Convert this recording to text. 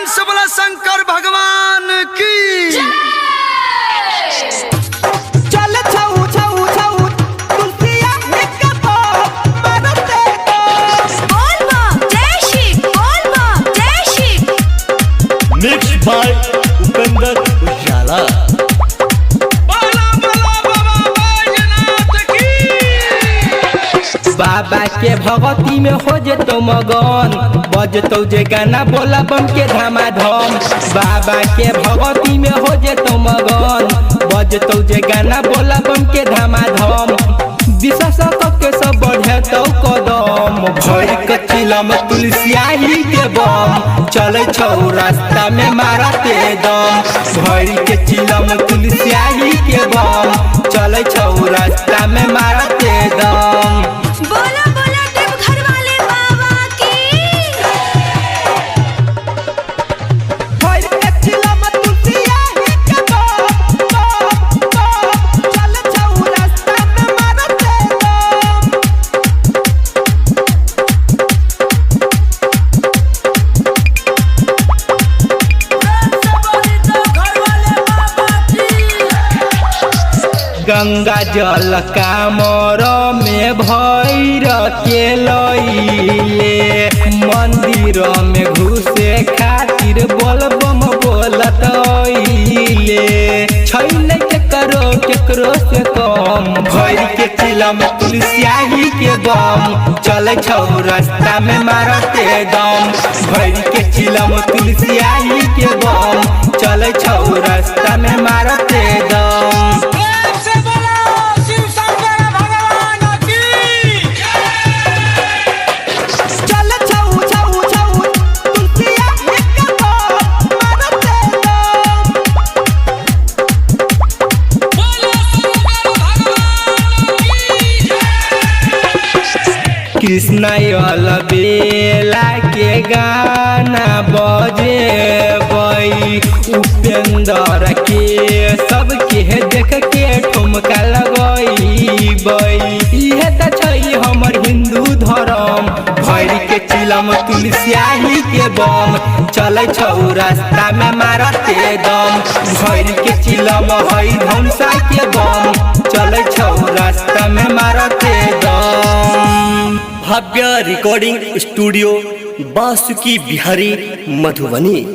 से बोला शंकर भगवान की। चल छऊ छऊ छऊ तुलसिया एक तो मरते को बोल बा जय श्री बोल बा जय श्री। मिक्स बाय उपेंद्र उजाला। बाबा के भगवती में हो जेतो मगन बजतो जे गाना बोला बम के धमाधम। बाबा के भगवती में हो जेतो मगन बजतो जे गाना बोला बम के धमाधम। दिशा सब के सब बढ़े तो कदम भर के चिलम तुलसियाही के बम चले छौ रास्ता में मारते दम। भर के चिलम तुलसियाही के बम चले छौ रास्ता में मारते दम। बोला बोला देवघर वाले बाबा की। भर के चिलम तुलसियाही के बम चले छौ रास्ता में मारते दम। गंगा जल कामर में भैर के लइले मंदिर में घुसे खातिर बोलबम बोलत अइले। छैन केकरो से कम भर के चिलम तुलसियाही के बम चले छौ रास्ता में मारते दम। भर के चिलम तुलसियाही के बम चले छौ रास्ता में मारते दम। कृष्ण बेला के गाना बजे बई उपेंद्र के सबके देख के ठुमका लगई बई। इहे त छै हमर हिंदू धर्म भर के चिलम तुलसियाही के बम चले छौ रास्ता में मारते दम। भर के चिलम हई धमसा के बम चले छौ रास्ता में मारते दम। भव्य रिकॉर्डिंग स्टूडियो बासुकी बिहारी मधुबनी।